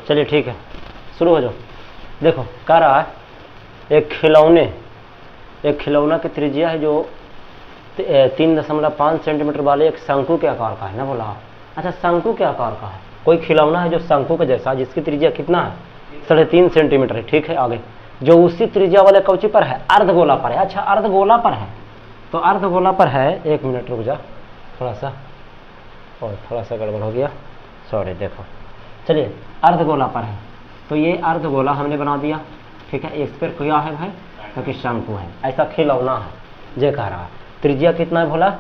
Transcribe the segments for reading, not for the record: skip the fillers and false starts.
चलिए ठीक है, शुरू हो जाओ। देखो कह रहा है एक खिलौना की त्रिज्या है जो 3.5 सेंटीमीटर वाले एक शंकु के आकार का है ना बोला। अच्छा शंकु के आकार का है, कोई खिलौना है जो शंकु के जैसा, जिसकी त्रिज्या कितना है 3.5 सेंटीमीटर है। ठीक है, आगे जो उसी त्रिज्या वाले कौची पर है, अर्धगोला पर है। अच्छा अर्धगोला पर है, तो अर्धगोला पर है, 1 मिनट रुक जा थोड़ा सा, और थोड़ा सा गड़बड़ हो गया, सॉरी। देखो चलिए अर्धगोला पर है, तो ये अर्धगोला हमने बना दिया। ठीक है, इस पर क्या है भाई, क्योंकि शंकु है, ऐसा खिलौना है। जे कह रहा है त्रिज्या कितना है बोला,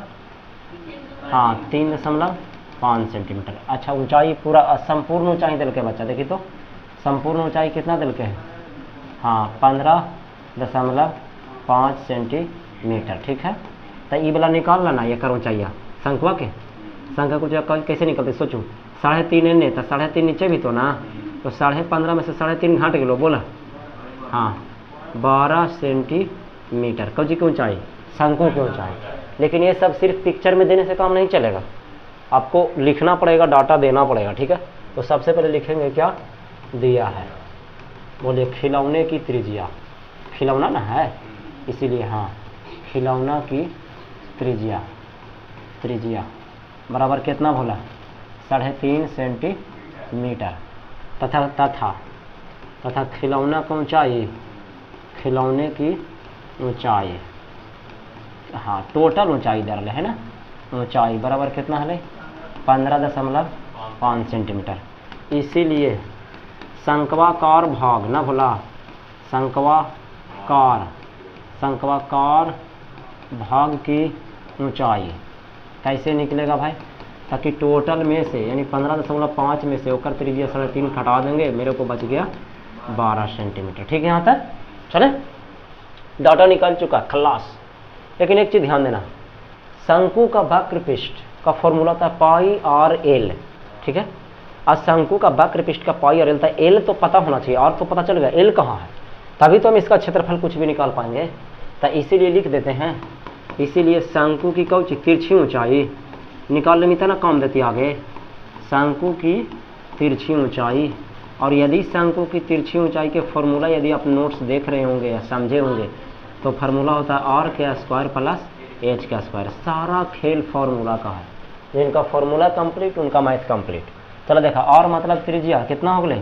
हाँ 3.5 सेंटीमीटर। अच्छा ऊंचाई पूरा संपूर्ण ऊंचाई दिल के बच्चा, देखिए तो संपूर्ण ऊंचाई कितना दिल के है, हाँ 15.5 सेंटीमीटर। ठीक है, तो ये वाला निकाल लेना, ये कर ऊंचाइया शंकुआ के, शंका को कैसे निकलते सोचो, 3.5 एने तो 3.5 नीचे भी तो ना, तो 15.5 में से 3.5 घाट किलो बोला, हाँ 12 सेंटीमीटर कौजी की ऊंचाई, शंकु की ऊंचाई। लेकिन ये सब सिर्फ पिक्चर में देने से काम नहीं चलेगा, आपको लिखना पड़ेगा, डाटा देना पड़ेगा। ठीक है, तो सबसे पहले लिखेंगे क्या दिया है, बोले खिलौने की त्रिज्या, खिलौना ना है इसीलिए, हाँ खिलौना की त्रिज्या बराबर कितना बोला 3.5 सेंटीमीटर, तथा खिलौना की ऊंचाई, खिलौने की ऊंचाई, हाँ टोटल ऊंचाई दर है ना, ऊंचाई बराबर कितना है 15.5 सेंटीमीटर। इसीलिए शंक्वाकार भाग ना भोला, शंक्वाकार भाग की ऊंचाई कैसे निकलेगा भाई, ताकि टोटल में से यानी 15.5 में से होकर त्रिज्या 3.5 घटा देंगे, मेरे को बच गया 12 सेंटीमीटर। ठीक है, यहाँ तक चले, डाटा निकल चुका खलास। लेकिन एक चीज ध्यान देना, शंकु का वक्र पृष्ठ का फॉर्मूला था पाई आर एल। ठीक है, आज शंकु का वक्र पृष्ठ का पाई और एल था, एल तो पता होना चाहिए, और तो पता चल गया एल कहाँ है, तभी तो हम इसका क्षेत्रफल कुछ भी निकाल पाएंगे। तो इसीलिए लिख देते हैं, इसीलिए शंकु की कौची तिरछी ऊंचाई निकाल लेनी था ना, काम देती आगे, शंकु की तिरछी ऊंचाई। और यदि शंकु की तिरछी ऊंचाई के फॉर्मूला यदि आप नोट्स देख रहे होंगे या समझे होंगे, तो फार्मूला होता है आर के स्क्वायर प्लस एच का स्क्वायर। सारा खेल फार्मूला का है, जिनका फार्मूला कंप्लीट उनका मैथ कंप्लीट। चलो देखा, और मतलब त्रिज्या कितना हो गए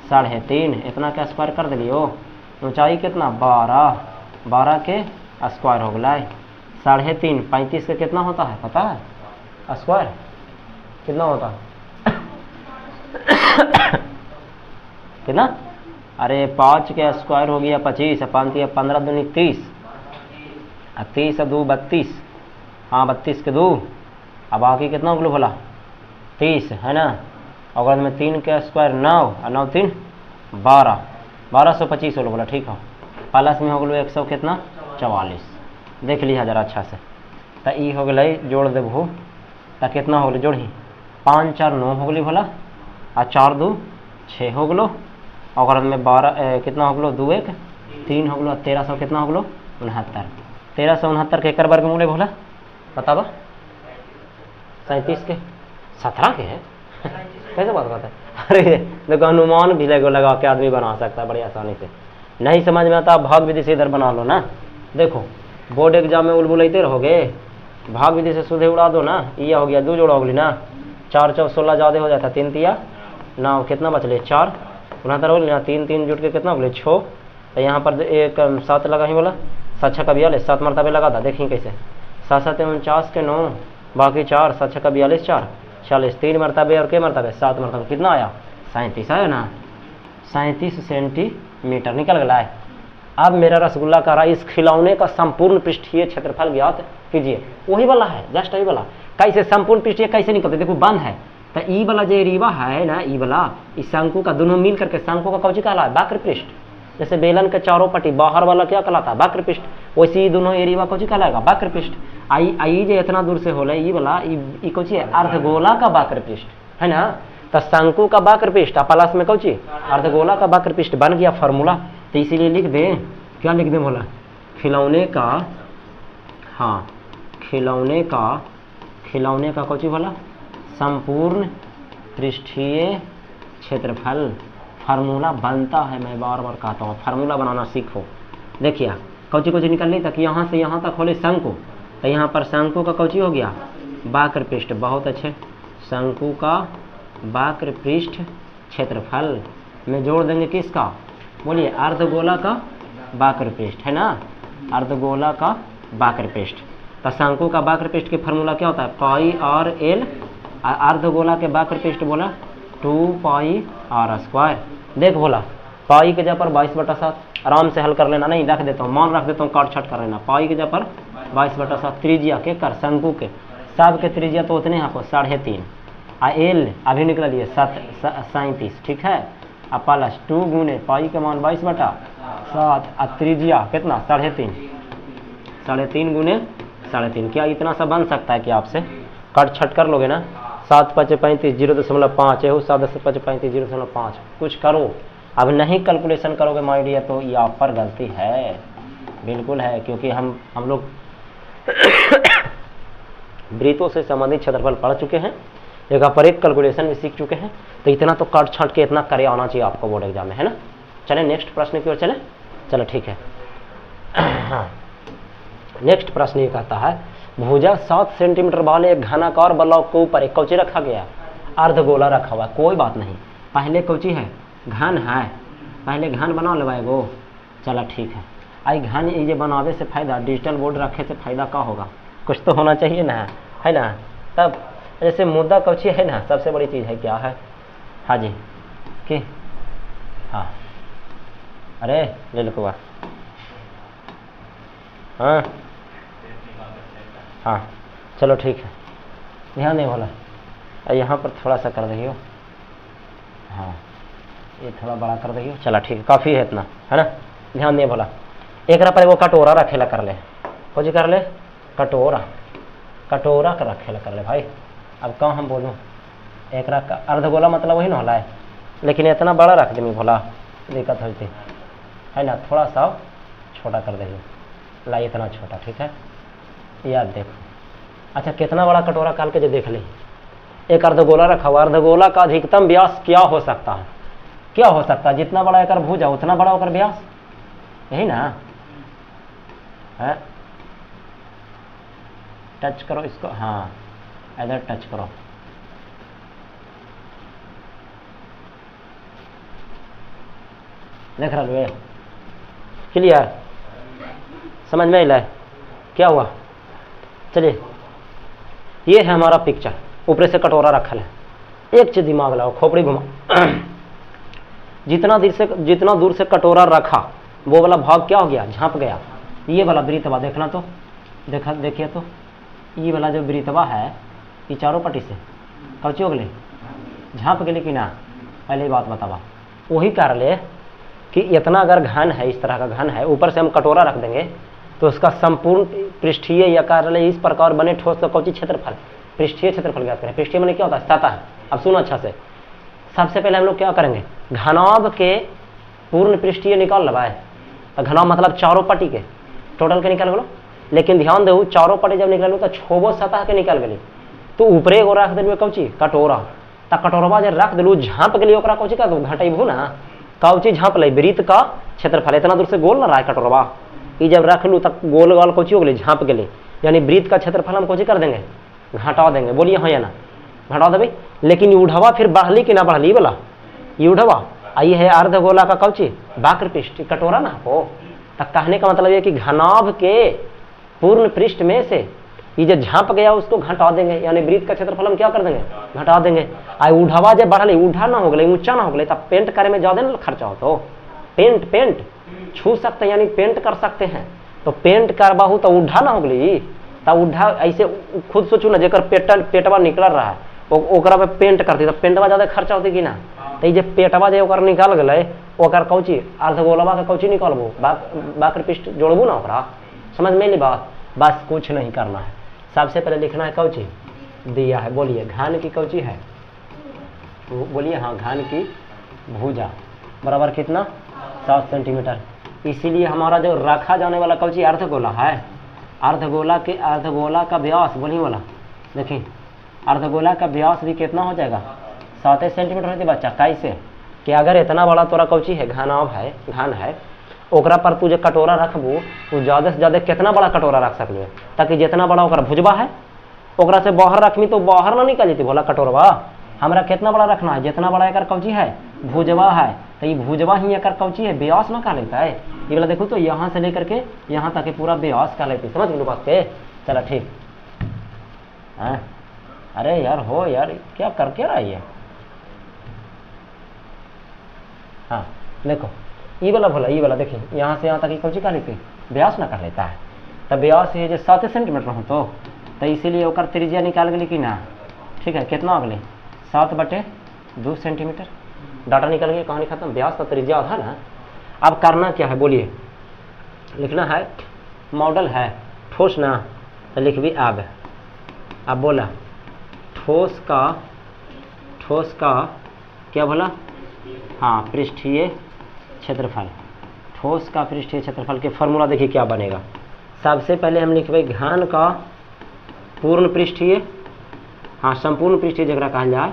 3.5, इतना का स्क्वायर कर दिलियो, ऊंचाई कितना 12 के स्क्वायर हो गया 3.5, 35 का कितना होता है पता है, स्क्वायर कितना होता है कितना, अरे 5 के स्क्वायर हो गया 25, 15 दूनी 30, 30 2 32, हाँ 32 के 2, अब बाकी कितना हो गया भला 30 है ना, अगर में 3 के स्क्वायर 9 और 9 3 12, 1225 हो बोला। ठीक है, प्लस में हो गया 100 कितना 44, देख लिया जरा अच्छा से। तो ई हो गई जोड़ देबू तो कितना हो गई जोड़ी, 5 4 9 हो गई भला, और 4 2 6 हो गलो, और में 12 कितना हो गलो 2 1 3 हो गलो, 1300 कितना हो गलो 69, 1369 के एक वर्गमूल भोला बताबा 37 के 17 के है कैसे बात करता है, अरे देखो अनुमान भी लगा के आदमी बना सकता है बड़ी आसानी से। नहीं समझ में आता भाग विधि से इधर बना लो ना, देखो बोर्ड एग्जाम में उलबुलते रहोगे, भाग विधि से सीधे उड़ा दो ना, ये हो गया 2 जोड़ा हो गई ना, 4 4 16 ज़्यादा हो जाता, 3 3 9 कितना बचले 4 69 हो गई ना, 3 3 जुट के कितना हो गए 6, तो यहाँ पर एक 7 लगा ही बोला, 7 6 का 42, 7 मरतबे लगा था, देखिए कैसे 7 7 49 के 9, बाकी 4 7 6 का 42 4 40, 3 मरतबे और के मरतबे 7 मरतबे कितना आया 37 आया ना, 37 सेंटीमीटर निकल गया है। अब मेरा रसगुल्ला का रहा, इस खिलौने का संपूर्ण पृष्ठीय क्षेत्रफल ज्ञात कीजिए, वही वाला है जस्ट यही वाला, कैसे संपूर्ण पृष्ठीय कैसे निकलते, देखो बंद है तो ई वाला जो रीवा है ना, ई वाला इस शंकु का दोनों मिल करके शंकु का कौची कहला है वक्र पृष्ठ, जैसे बेलन के चारों पट्टी बाहर वाला क्या कहलाता है वक्र पृष्ठ, वैसे ही दोनों एरिया कौची कहलाएगा वक्र पृष्ठ। आई जो इतना दूर से होला ई वाला ई कौची है अर्धगोला का वक्र पृष्ठ है ना, तो शंकु का वक्र पृष्ठ प्लस में कौची अर्धगोला का वक्र पृष्ठ बन गया फार्मूला। तो इसीलिए लिख दें, क्या लिख दें बोला, खिलौने का, हाँ खिलौने का कौची बोला संपूर्ण पृष्ठीय क्षेत्रफल फार्मूला बनता है, मैं बार बार कहता हूँ फार्मूला बनाना सीखो। देखिए कौची कौची निकल ली तक, यहाँ से यहाँ तक खोले शंकु, तो यहाँ पर शंकु का कौची हो गया वक्र पृष्ठ, बहुत अच्छे, शंकु का वक्र पृष्ठ क्षेत्रफल में जोड़ देंगे किसका, बोलिए अर्धगोला का वक्र पृष्ठ, है ना, अर्धगोला का वक्र पृष्ठ। तो शंकु का वक्र पृष्ठ की फार्मूला क्या होता है, पाई आर एल, अर्धगोला के वक्र पृष्ठ बोला 2 पाई आर स्क्वायर। देख बोला पाई के जगह पर 22/7, आराम से हल कर लेना, नहीं रख देता हूँ, मान रख देता हूँ, काट छट कर लेना, पाई के जगह पर 22/7, त्रिज्या के कर शंकु के सब के त्रिज्या तो उतने यहाँ पर 3.5, आ एल अभी निकल लिए 37, ठीक है, अब प्लस 2 गुने पाई के मान 22/7 और त्रिज्या कितना 3.5 गुने 3.5। क्या इतना सा बन सकता है कि आपसे कट छट कर लोगे ना, 7 5 35 0.5 है, 7 10 5 35 0.5, कुछ करो। अब नहीं कैलकुलेशन करोगे माय डियर तो यहाँ पर गलती है, बिल्कुल है, क्योंकि हम लोग वृत्तों से संबंधित क्षेत्रफल पढ़ चुके हैं, एक पर एक कैलकुलेशन भी सीख चुके हैं, तो इतना तो काट छाट के इतना करे आना चाहिए आपको बोर्ड एग्जाम में, है ना। चले नेक्स्ट प्रश्न की ओर चले, चलो ठीक है। नेक्स्ट प्रश्न ये कहता है भुजा 7 सेंटीमीटर वाले एक घनाकार ब्लॉक के ऊपर एक कौची रखा गया, अर्धगोला रखा हुआ, कोई बात नहीं, पहले कौची है घन है, पहले घन बना लेवाए वो, चला ठीक है। आई घन ये बनावे से फायदा, डिजिटल बोर्ड रखे से फायदा क्या होगा, कुछ तो होना चाहिए ना, है ना। तब जैसे मुद्दा कौची है ना, सबसे बड़ी चीज़ है क्या है, हाँ जी कि हाँ, अरे ले लो कुआ, हाँ हाँ चलो ठीक है, ध्यान नहीं बोला, यहाँ पर थोड़ा सा कर दीजिए, हाँ ये थोड़ा बड़ा कर दीजिए, चला ठीक है, काफ़ी है इतना, है ना, ध्यान नहीं बोला। एक पर वो कटोरा रखेला कर ले, कुछ कर ले, कटोरा कटोरा का रखेला कर ले भाई। अब कहाँ हम बोलूँ, एक अर्धगोला मतलब वही ना होला है, लेकिन इतना बड़ा रख दे भोला दिक्कत होती है ना, थोड़ा सा छोटा कर देंगे, लाई इतना छोटा, ठीक है, याद देखो। अच्छा कितना बड़ा कटोरा काल के जो देख ली, एक अर्धगोला रखा हुआ, अर्धगोला का अधिकतम व्यास क्या हो सकता है, क्या हो सकता है, जितना बड़ा एक भुजा उतना बड़ा होकर व्यास, यही ना है। टच करो इसको, हाँ इधर टच करो, देख रहा लो, क्लियर, समझ में आया क्या हुआ। चलिए ये है हमारा पिक्चर, ऊपर से कटोरा रखा है, एक चीज दिमाग लगाओ, खोपड़ी घुमा जितना दूर से कटोरा रखा वो वाला भाग क्या हो गया, झांप गया। ये वाला वृत्तवा देखना तो देखिए तो ये वाला जो वृत्तवा है ये चारों पट्टी से कौची हो गए, झांप गए कि ना, पहले ही बात बतावा। वही कर ले कि इतना अगर घन है, इस तरह का घन है, ऊपर से हम कटोरा रख देंगे तो उसका संपूर्ण पृष्ठीय या कार्यालय इस प्रकार बने ठोस का कौची क्षेत्रफल, पृष्ठीय क्षेत्रफल ज्ञात करें। पृष्ठीय मैंने क्या होता है, सतह। अब सुनो अच्छा से, सबसे पहले हम लोग क्या करेंगे, घनाभ के पूर्ण पृष्ठीय निकाल लगाए, तो घनाभ मतलब चारों पट्टी के टोटल के निकाल गलो, लेकिन ध्यान दो चारों पट्टी जब निकाल तो छोबो सतह के निकाल गली, तो ऊपरे एगो रख दिलू कौची कटोरा, तो कटोरवा जब रख दिलू झाँप गली ओकरा कौची का घटेबू ना, कौची झाँप ले वृत्त का क्षेत्रफल, इतना दूर से गोल ना रहा कटोरवा, ये जब रख लूँ तब गोल गोल कौची हो गई झाँप गली, यानी वृत्त का क्षेत्रफल हम कौची कर देंगे, घटा देंगे, बोलिए हाँ या ना, घटा देवे। लेकिन यूढ़वा फिर बढ़ली कि ना बढ़ली बोला, यूढ़वा आई है अर्धगोला का कौची वक्र पृष्ठ कटोरा ना हो, तब कहने का मतलब ये कि घनाभ के पूर्ण पृष्ठ में से ये जो झाँप गया उसको घटा देंगे, यानी वृत्त का क्षेत्रफल हम क्या कर देंगे, घटा देंगे। आई ऊढ़वा जब बढ़ली, ऊढ़ा ना हो गई, ऊंचा ना हो गई, तब पेंट करे में ज्यादा ना खर्चा हो, तो पेंट छू सकते हैं, यानी पेंट कर सकते हैं, तो पेंट करवाहू तो ऊढ़ा ना हो गई, तब ऊढ़ा ऐसे खुद सोचू ना, जेकर पेटवा निकल रहा है ओकरा पे पेंट करती, तो पेंटवा ज्यादा खर्चा होती कि ना, तो ये पेटवा जो ओकर निकाल गए ओकर कौची अर्धगोलवा का कौची निकालबू, वक्र पृष्ठ जोड़बू ना ओकरा, समझ में ली बात। बस कुछ नहीं करना है, सबसे पहले लिखना है कौची दिया है, बोलिए घन की कौची है, बोलिए हाँ घन की भुजा बराबर कितना 7 सेंटीमीटर। इसीलिए हमारा जो रखा जाने वाला कौची अर्धगोला है, अर्धगोला का व्यास बोलिए वाला, देखिए अर्धगोला का व्यास भी कितना हो जाएगा 7 सेंटीमीटर होती बच्चा, कैसे कि अगर इतना बड़ा तोरा कौची है घन है ओकरा पर तू जो कटोरा रखबू तू ज़्यादा से ज़्यादा कितना बड़ा कटोरा रख सकलू, ताकि जितना बड़ा ओकरा भुजबा है ओकरा से बाहर रखमी तो बाहर ना निकल जेती बोला कटोरवा। हमरा कितना बड़ा रखना है, जितना बड़ा एकर कौची है भुजवा है, तो ये भुजवा ही एकर कौची है व्यास ना कह लेता है। ये वाला देखो तो यहाँ से लेकर के यहाँ तक पूरा व्यास कह लेती, समझ लो बात के। चला ठीक। हाँ अरे यार हो यार क्या करके रही है। हाँ देखो ये वाला भला ये वाला देखिए यहाँ से यहाँ तक कौची कह लेती व्यास ना कर लेता है। तब व्यास है जो 7 सेंटीमीटर हूँ तो इसीलिए ओकर त्रिज्या निकाल गई कि ना। ठीक है कितना अगले 7/2 सेंटीमीटर डाटा निकल गया, कहानी खत्म। व्यास का त्रिज्या आधा ना। अब करना क्या है बोलिए, लिखना है मॉडल है ठोस ना, तो लिख भी अब बोला ठोस का क्या बोला, हाँ पृष्ठीय क्षेत्रफल। ठोस का पृष्ठीय क्षेत्रफल के फॉर्मूला देखिए क्या बनेगा। सबसे पहले हम लिखबे घन का पूर्ण पृष्ठीय, हाँ संपूर्ण पृष्ठीय जगह कहल जाए,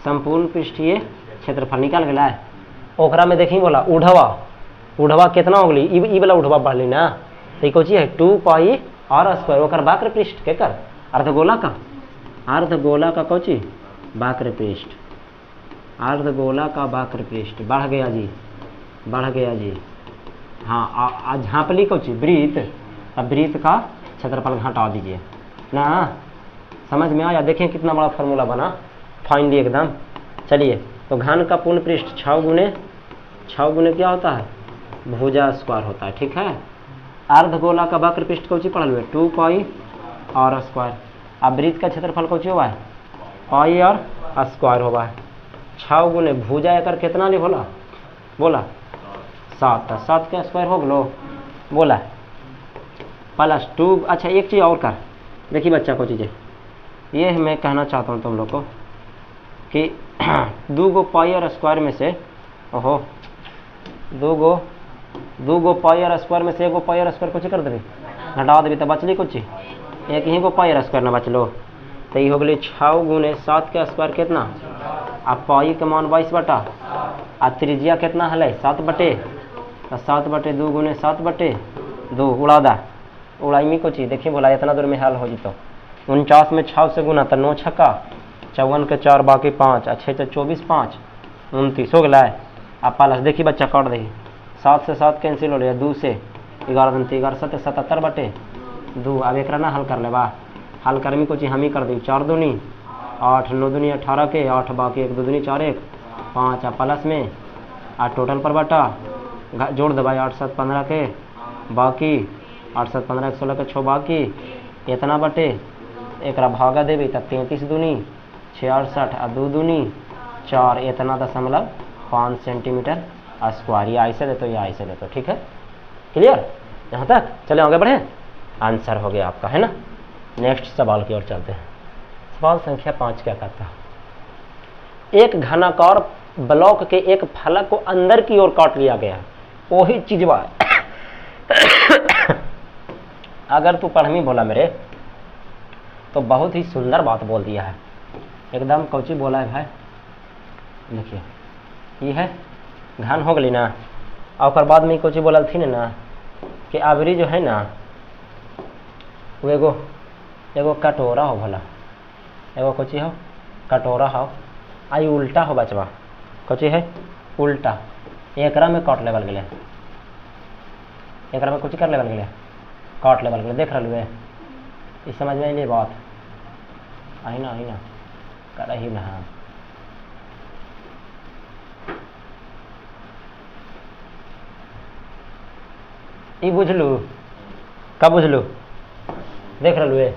संपूर्ण पृष्ठीय क्षेत्रफल निकाल गया है। ओकरा में देखी बोला उढ़वा कितना हो गई, ई वाला उढ़वा बढ़ली ना, तो ये कोची है 2πr²। ओकर वक्र पृष्ठ के कर अर्धगोला का कोची वक्र पृष्ठ, अर्धगोला का वक्र पृष्ठ बढ़ गया जी। हाँ झाँपली कोची वृत्त, अब वृत्त का क्षेत्रफल घटा दीजिए ना। समझ में आया, देखें कितना बड़ा फार्मूला बना फाइनली एकदम। चलिए तो घन का पूर्ण पृष्ठ 6 गुने क्या होता है भुजा स्क्वायर होता है। ठीक है अर्धगोला का वक्र पृष्ठ कौची पढ़ल हुए 2πr²। अब वृत्त का क्षेत्रफल कौची हुआ है πr² होगा है। 6 गुने भुजा एकर कितना ले बोला 7 के स्क्वायर हो गलो बोला +2। अच्छा एक चीज़ और कर देखिए बच्चा को चीज़ें ये मैं कहना चाहता हूँ तुम लोग को कि 2 πr² में से 2 πr² में से 1 πr² कुछ कर देवी घटा देवी तो बचली कुछ एक ही को πr² ना बचलो, तो ये हो गई 6 गुने 7 के स्क्वायर कितना, अब पाई के मान 22 आ त्रिज्या कितना है 7/, तो 7/2 गुने 7/2 उड़ाई में कुछ देखिए बोला इतना दूर में हल हो जीतो। 49 में 6 से गुना तो 9 छक्का 54 के 4 बाकी 5 अच्छे तो 24 5 29 हो गया। अब प्लस देखिए बच्चा काट देखिए 7 से 7 कैंसिल हो गया 2 से 11 दिन 11 7 77/2। अब एक ना हल कर ले बा हल कर में कुछ हम ही कर दी 4 दूनी 8 9 दूनी 18 के 8 बाकी 1 2 दूनी 4 1 5 प्लस में टोटल पर बटा जोड़ दे भाई 8 7 15 के बाकी 8 7 15 16 के 6 बाकी इतना बटे एक भागा देवी तब 33 दूनी 66 और 2 दूनी 4 इतना 0.5 सेंटीमीटर स्क्वायर। ये ऐसे देते या ऐसे देते, ठीक है क्लियर यहाँ तक। चले आगे बढ़े, आंसर हो गया आपका है ना। नेक्स्ट सवाल की ओर चलते हैं। सवाल संख्या 5 क्या कहता है, एक घनाकार ब्लॉक के एक फलक को अंदर की ओर काट लिया गया है, वही चीज अगर तू पढ़मी बोला मेरे तो बहुत ही सुंदर बात बोल दिया है एकदम। कौची बोला है भाई देखिए ये है घन हो गई ना, और बाद में कौची बोलल थी ना कि आवरी जो है ना वो एगो कटोरा हो भला, एगो कौची हो कटोरा हो आई उल्टा हो बचवा कौची है उल्टा, एकरा में काट लेवल गए, एकरा में कुछ कर लेवल गए काट लेवल गए। देख रहे इस समझ में आई बात आई ना कर ही ना। ये बुझलू कब बुझलू देख रहे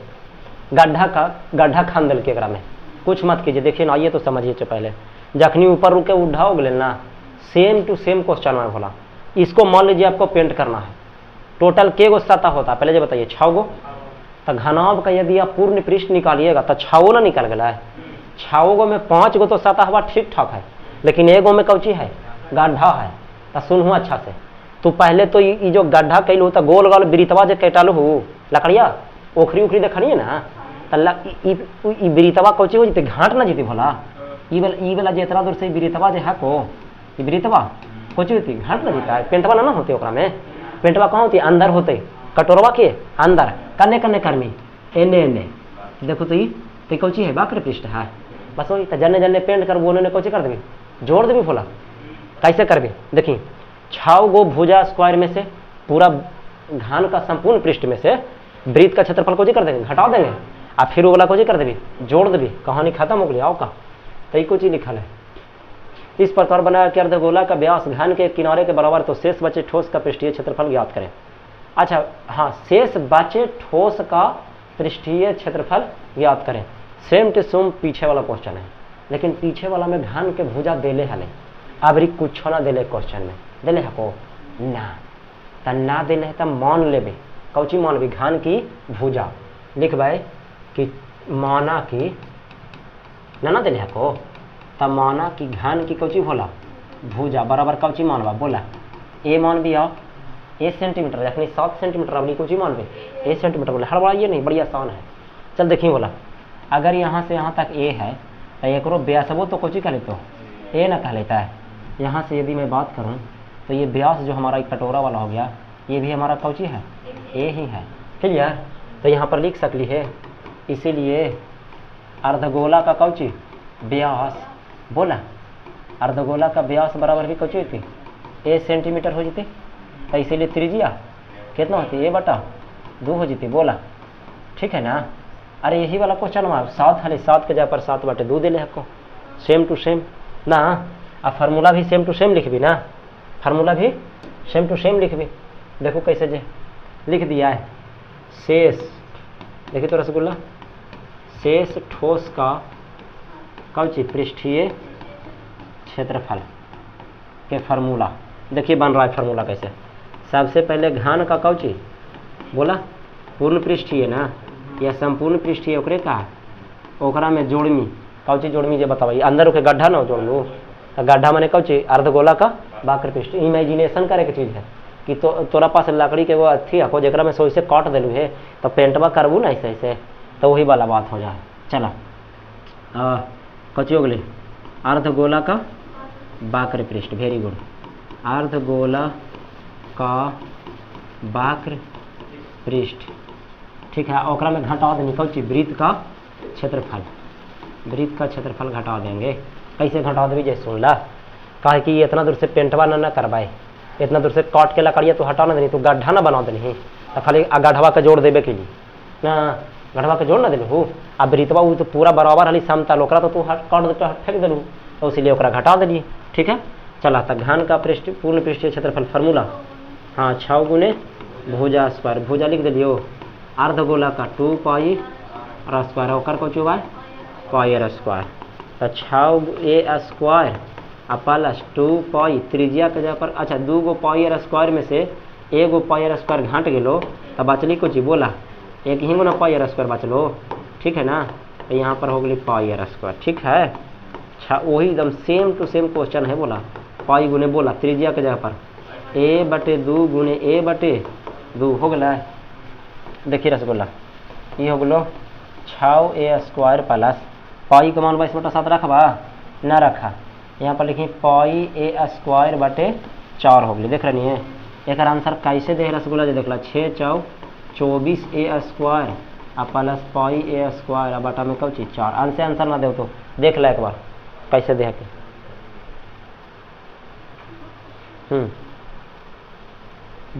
गड्ढा खान दिल के एकरा में कुछ मत कीजिए। देखिए ना ये तो समझिए पहले जखनी ऊपर रुके उड्ढा हो गए ना सेम टू सेम क्वेश्चन में बोला। इसको मान लीजिए आपको पेंट करना है, टोटल के गो सतह होता है पहले जो बताइए 6 गो। तो घनाभ का यदि आप पूर्ण पृष्ठ निकालिएगा तो 6 गो ना निकल गया है, 6 गो में 5 गो तो सतह हुआ ठीक ठाक है, लेकिन एगो में कौची है गड्ढा है। तो सुनू अच्छा से, तो पहले तो ये जो गड्ढा कैलू तो गोल गोल बिरितवा जो कैटालू हो लकड़िया ओखरी देखिए ना, तो बिरितवा कौची हो जीते घाट ना जीती भला। ई वाला जितना दूर से बिरितवा जो है को कि ब्रीतवा कुछ होती घट नहीं है, पेंटवा ना होते ओकरा में, पेंटवा कहाँ होती अंदर होते, कटोरवा के अंदर कन्ने कन्ने कर्मी एने एने देखो तो ये कौची है बाकर पृष्ठ है, बस वही तो जन्ने जन्ने पेंट कर बोने कौची कर देवी जोड़ देवी बोला कैसे करबे। देखिए 6 गो भुजा स्क्वायर में से पूरा घान का संपूर्ण पृष्ठ में से वृत्त का क्षेत्रफल कोची कर देंगे घटा देंगे, और फिर वो वाला कोची कर देवी जोड़ देवी, कहानी खत्म हो गई। आओ का तो ये कुछ लिखल है इस प्रकार बनाया कि अर्धगोला का व्यास घन के किनारे के बराबर तो शेष बचे ठोस का पृष्ठीय क्षेत्रफल ज्ञात करें। अच्छा हाँ, शेष बचे ठोस का पृष्ठीय क्षेत्रफल ज्ञात करें। सेम टू सेम पीछे वाला क्वेश्चन है, लेकिन पीछे वाला में घन के भुजा देले हले, अब कुछ ना देले क्वेश्चन में देले हको ना, त ना देले है त मान लेबे कौची मानबी घन की भुजा लिखबे कि माना की ना देले हको तब माना कि घन की कौची भोला भुजा बराबर कौची मानवा बोला ए मान भी आओ ए सेंटीमीटर रखनी 7 सेंटीमीटर अपनी कौची मानबे ए सेंटीमीटर बोले हर बड़ा ये नहीं बड़ी आसान है। चल देखिए बोला अगर यहाँ से यहाँ तक ए है तो एक व्यासबो तो कौची कह लेते हो ए ना कह लेता है। यहाँ से यदि मैं बात करूँ तो ये व्यास जो हमारा एक कटोरा वाला हो गया ये भी हमारा कौची है ए ही है, क्लियर। तो यहाँ पर लिख सकली है इसीलिए अर्धगोला का कौची व्यास बोला अर्धगोला का व्यास बराबर भी कौची होती ए सेंटीमीटर हो जाती, तो इसीलिए त्रिज्या कितना होती ए बटा 2 हो जाती बोला, ठीक है ना। अरे यही वाला क्वेश्चन में 7 है 7 के जगह पर 7 बटे 2 दिले आपको सेम टू सेम ना। अब फार्मूला भी सेम टू सेम लिख भी ना, फार्मूला भी सेम टू सेम लिख भी। देखो कैसे जे लिख दिया है शेष, देखिए तो रसगुल्ला शेष ठोस का कौची पृष्ठीय क्षेत्रफल के फार्मूला देखिए बन रहा है। फार्मूला कैसे सबसे पहले घन का कौची बोला पूर्ण पृष्ठीय ना या संपूर्ण पृष्ठीय ओकरे का ओकरा में जोड़मी कौची जोड़मी जे बताइए अंदर के गड्ढा ना जोड़ लूँ तो गड्ढा माने कौची अर्धगोला का बाकर पृष्ठ। इमेजिनेशन करे के चीज़ है कि तोरा पास लकड़ी के वो अथी हको जरा में सो से काट दिलू है तो पेंटवा करबू ना ऐसे ऐसे तो वही वाला बात हो जाए। चला कौची हो गई अर्धगोला का बाकर पृष्ठ, वेरी गुड। अर्धगोला का बाकर पृष्ठ ठीक है, ओकरा में घटा देंगे कौची वृत्त का क्षेत्रफल, वृत्त का क्षेत्रफल घटा देंगे। कैसे घटा देवी जैसे सुन ला कहा कि इतना दूर से पेंटवा ना करवाए इतना दूर से काट के लकड़िया तो हटा ना देनी तो गड्ढा ना बना देनी तो खाली गढ़वा के जोड़ देवे के लिए ना गढ़वा के जोड़ ना दिलू हूँ अब वृत्तवा वो तो पूरा बराबर हली समतल ओकरा तो तू काट दे फेंक दिलू तो इसीलिए ओकरा घटा दिलिए, ठीक है। चला तो घन का पृष्ठ पूर्ण पृष्ठीय क्षेत्रफल फार्मूला हाँ 6 गुने भुजा स्क्वायर, भुजा लिख दिलियो अर्धगोला का 2 पाई और स्क्वायर ओकर को चुका पाई आर स्क्वायर तो 6 ए स्क्वायर प्लस 2 पाई त्रिज्या के जगह पर अच्छा 2 गो पाई आर स्क्वायर में से 1 गो पाई आर स्क्वायर घाट गेलो तो बचली को चीज बोला एक ही गो ना पाई आर स्क्वायर बचलो, ठीक है ना। तो यहाँ पर हो गई पाई आर स्क्वायर, ठीक है। अच्छा वही एकदम सेम टू सेम क्वेश्चन है बोला पाई गुने बोला त्रिज्या के जगह पर ए बटे 2 गुने ए बटे 2 हो गया। देखिए रसगुल्ला ये हो गलो 6 ए स्क्वायर प्लस पाई का मान 22/7 रखबा ना रखा यहाँ पर लिखी पाई ए स्क्वायर बटे 4 हो गई। देख रही है एक आंसर कैसे दे रसगुल्ला जो देखला 6 × 24 ए स्क्वायर प्लस पाई ए स्क्वायर बटा में कौची 4 आंसर ना दे तो देख ला एक बार कैसे दे के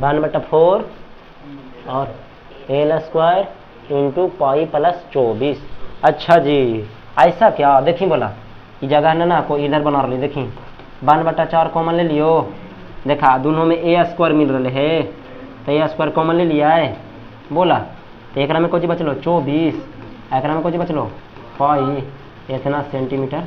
1/4 और L square into pi plus 24। अच्छा जी ऐसा क्या देखी बोला ये जगह ना को इधर बना रही देखी 1/4 कॉमन ले लियो देखा दोनों में ए स्क्वायर मिल रहे है तो ए स्क्वायर कॉमन ले लिया है बोला तो एक में कुछ बचलो 24 एक में कुछ बचलो पाई इतना सेंटीमीटर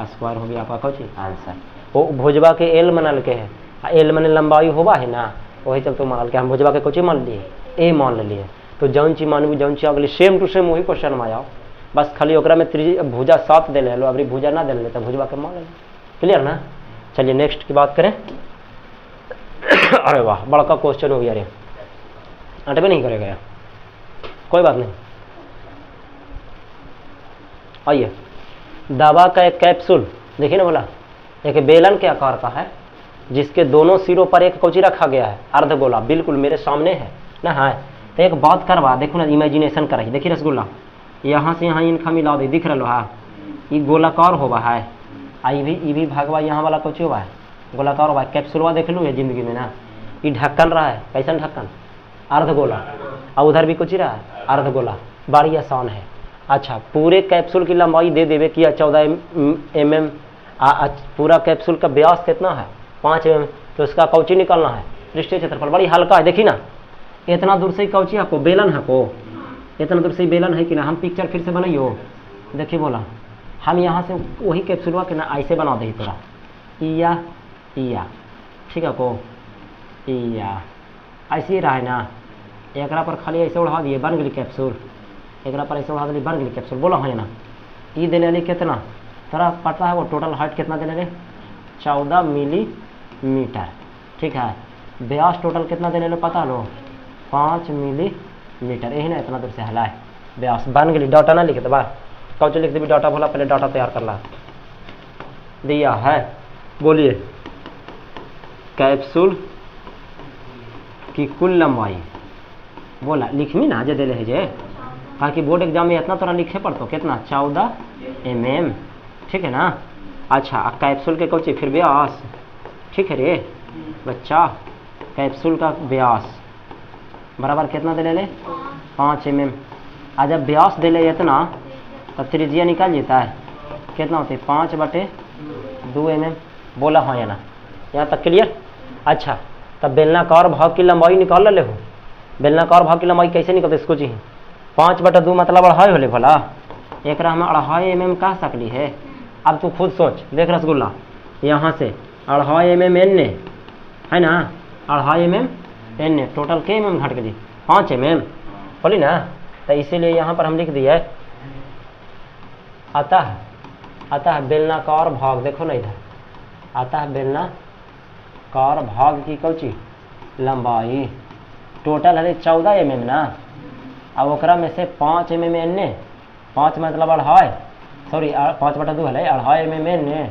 स्क्वायर हो गया आपका कुछ आंसर। वो भुजबा के एल मनल के है एल मने लंबाई होगा है ना वही चलते मान के हम भुजबा के कुछ मान लिए ए मान ले लिए तो जौन चीज मानू जौन चीज अगली सेम टू सेम वही क्वेश्चन में आओ बस खाली ओकरा में भुजा 7 दे लो अभी भुजा ना दे ले तो भुजबा के मान ले क्लियर ना। चलिए नेक्स्ट की बात करें। अरे वाह बड़का क्वेश्चन हो गया रे अटबे नहीं करेगा यार कोई बात नहीं। आइए दवा का एक कैप्सूल देखिए ना बोला एक बेलन के आकार का है जिसके दोनों सिरों पर एक कौची रखा गया है, अर्धगोला, बिल्कुल मेरे सामने है ना। है तो एक बात करवा, देखो ना, इमेजिनेशन कर रही, देखिए रसगुल्ला यहाँ से यहाँ इनका मिला दे, दिख रहा है, ये गोलाकार होगा है, आ ये भी भागवा यहाँ वाला कौची हुआ है, गोलाकार हुआ है। कैप्सूलवा देख लू है जिंदगी में ना, ये ढक्कन रहा है, कैसन ढक्कन, अर्धगोला, और उधर भी कुछ रहा है अर्धगोला, बड़ी आसान है। अच्छा, पूरे कैप्सूल की लंबाई दे देवे कि 14 mm, पूरा कैप्सूल का व्यास कितना है 5 mm, तो इसका कौची निकालना है, पृष्ठीय क्षेत्रफल। बड़ी हल्का है, देखी ना, इतना दूर से ही कौची आपको बेलन है को, इतना दूर से ही बेलन है कि ना। हम पिक्चर फिर से बनाइयो, देखिए बोला हम यहाँ से वही कैप्सूलवा के ना ऐसे बना दे तोरा, इया इया, ठीक है को, इया ऐसे ही रहा है ना। एक पर खाली ऐसे उड़ा दिए, बन गई कैप्सूल, एक पर ऐसे उड़ा दिए, बन गई कैप्सूल। बोला है ना, ये देने ली कितना, तोरा पता है वो टोटल हाइट कितना देने ली, 14 मिलीमीटर, ठीक है। व्यास टोटल कितना देने लो पता लो, 5 मिलीमीटर, यही ना इतना दूर से हला है व्यास। बन गई, डाटा ना लिखे तो बार कौच लिख दे, डाटा बोला पहले डाटा तैयार कर ला दिया है। बोलिए कैप्सूल की कुल लंबाई, बोला लिखमी ना जे दिले है जे, ताकि बोर्ड एग्जाम में इतना तोरा लिखे पड़तो, कितना 14 mm, ठीक है ना। अच्छा, कैप्सूल के कौची फिर व्यास, ठीक है रे बच्चा, कैप्सूल का व्यास बराबर कितना दे ले 5 mm। आज जब व्यास दे ले इतना तो त्रिज्या निकाल जाता है, कितना होती है 5/2 mm। बोला हाँ या ना, यहाँ तक क्लियर। अच्छा, तब बेलनाकार भाग की लंबाई निकाल ले हो, बेलनाकार भाग की लंबाई कैसे निकलते इसको चाहिए, 5/2 मतलब 2.5 होले भला, एक हम 2.5 mm कह सकली है। अब तू खुद सोच, देख रसगुल्ला यहाँ से 2.5 mm एन्ने है ना, 2.5 mm एन्ने, टोटल के mm घट गई 5 mm बोली ना। तो इसीलिए यहाँ पर हम लिख दिए अतः बेलनाकार भाग, देखो ना इधर, अतः बेलनाकार भाग की कौची लंबाई टोटल है 14 mm ना, अब ओकरा में से 5 mm एन्ने, 5 मतलब 2.5, सॉरी 5/2 है, 2.5 mm एन्ने,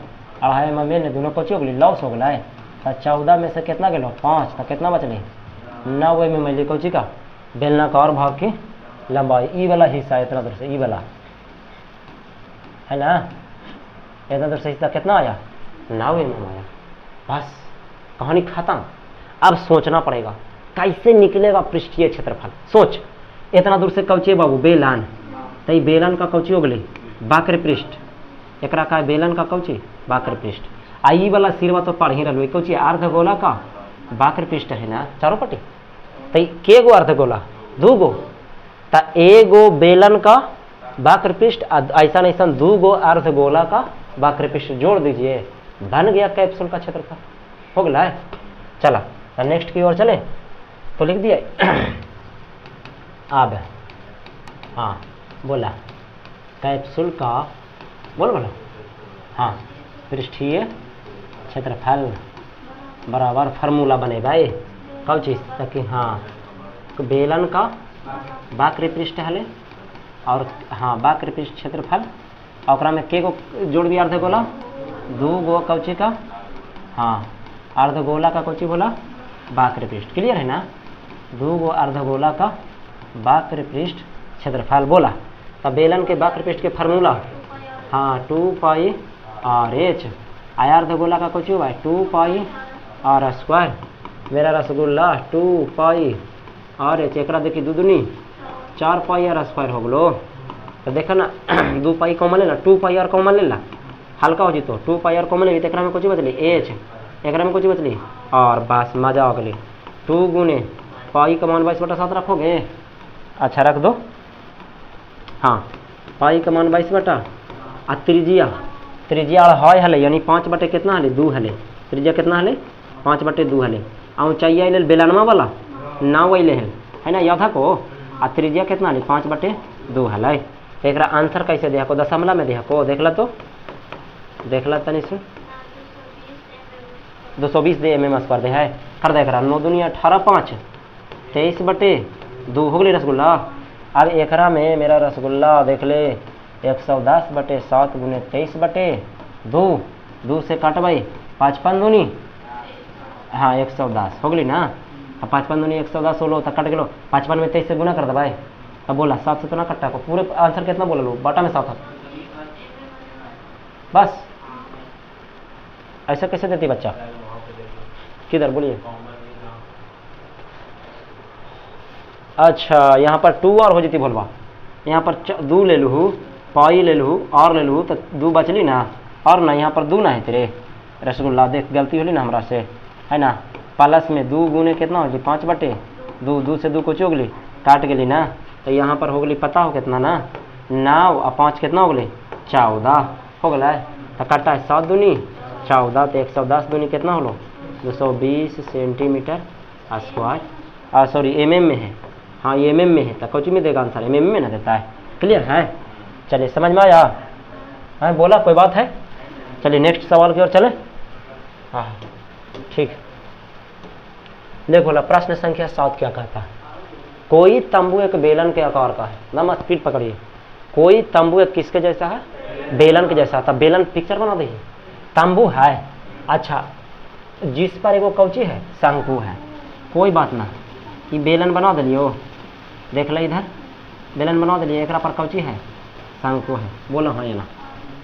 2.5 mm एन्ने, दोनों कौची हो गई लॉस हो गया। तो 14 में से कितना गेलो 5, तो कितना बचली 9 mm कौची का बेलनाकार भाग की लंबाई। ई वाला हिस्सा इतना दूर से, ई वाला है ना, इतना दूर से हिस्सा कितना आया 9 mm आया। बस कहानी खत्म। अब सोचना पड़ेगा कैसे निकलेगा पृष्ठीय क्षेत्रफल। सोच, इतना दूर से कौची बाबू बेलन, तो ये बेलन का कौची हो गई वक्र पृष्ठ, एकरा का बेलन का कौची वक्र पृष्ठ। आई वाला सिरवा तो पढ़ ही रहो, कौची अर्धगोला का वक्र पृष्ठ है ना, चारों पट्टी। तो के गो अर्धगोला 2 गो, तो एगो बेलन का वक्र पृष्ठ, ऐसा ऐसा 2 गो अर्धगोला का वक्र पृष्ठ जोड़ दीजिए, बन गया कैप्सूल का क्षेत्रफल, हो गया। चला नेक्स्ट की ओर चले, तो लिख दिया अब। हाँ बोला कैप्सूल का, बोलो हाँ, पृष्ठीय क्षेत्रफल बराबर फार्मूला बनेगा ये कब चीज़ ताकि, हाँ बेलन का वक्र पृष्ठ हले, और हाँ वक्र पृष्ठ क्षेत्रफल, और में के गो जोड़ भी अर्धगोला 2 गो कौची का, हाँ अर्धगोला का कौची बोला वक्र पृष्ठ। क्लियर है ना, 2 गो अर्धगोला का वक्र पृष्ठ क्षेत्रफल बोला। तब बेलन के वक्र पृष्ठ के फार्मूला, हाँ 2πr/h, आया अर्धगोला का कुछ हुआ है 2πr²। मेरा रसगुल्ला 2πr/h, एक देखिए 2 दूनी 4πr² हो गलो। तो देखा ना 2π कॉमन लेना, 2πr कॉमन लेना, हल्का हो जी, तो 2πr कॉमन लेगी, तो में कुछ बचली h, एक में कुछ बचली और बस मजा आ गई। 2 गुने पाई का मान 22/7 रखोगे, अच्छा रख दो, हाँ पाई का मान 22 आ त्रिज्या 2.5 हले, यानी 5 कितना हले 2 हले, त्रिज्या कितना हले 5/2 हले। आ ऊंचाई आइल बेलनवा वाला 9 अइले है ना, याद को। आ त्रिज्या कितना हले 5/2 हले। तो एक आंसर कैसे देखो, दशमलव में देखो, देखला तो देखला तनी से 220 mm² दे है, कर देख रहा 9 दूनी 18 5 23/2 हो गई रसगुल्ला। अब एकरा में मेरा रसगुल्ला देख ले 110/7 गुने 23/2, 2 से काट भाई 55 दूनी हाँ 110 हो गई ना। अब 55 दूनी 110 होलो तो कट गलो 55 में 23 से गुना कर दे भाई। अब बोला 7 से तो ना कट्टा को पूरे आंसर कितना बोला लो बाटा में 7 बस। ऐसा कैसे देती बच्चा किधर बोलिए। अच्छा यहाँ पर 2 और हो जाती बोलवा। यहाँ पर 2 ले लूँ पाई ले लूँ और ले लूँ तो 2 बचली ना और ना यहाँ पर 2 ना है तेरे रसगुल्ला देख गलती होली ना हमरा से है ना। प्लस में 2 गुने कितना होगी 5 बटे 2 2 से 2 कुछ हो गई काट गली ना तो यहाँ पर हो गई पता हो कितना ना 9 और 5 कितना हो गई 14 हो गया तो कट्टा है 7 दूनी 14 तो 110 दूनी कितना हो लो 220 सेंटीमीटर स्क्वायर सॉरी एमएम में है। हाँ ये एमएम में है तो कुछ में देगा आंसर एमएम में ना देता है। क्लियर है चलिए समझ में आया। हाँ बोला कोई बात है। चलिए नेक्स्ट सवाल की ओर चले। हाँ ठीक देखो बोला प्रश्न संख्या 7 क्या कहता है। कोई तंबू एक बेलन के आकार का है ना मत स्पीड पकड़िए। कोई तंबू एक किसके जैसा है बेलन के जैसा। तब बेलन पिक्चर बना दीजिए तंबू है। अच्छा जिस पर एगो कौची है शंकु है कोई बात ना ये बेलन बना दिलियो देख लो इधर बेलन बना दिलिए एक पर कौची है शंकु है। बोलो हाँ ये ना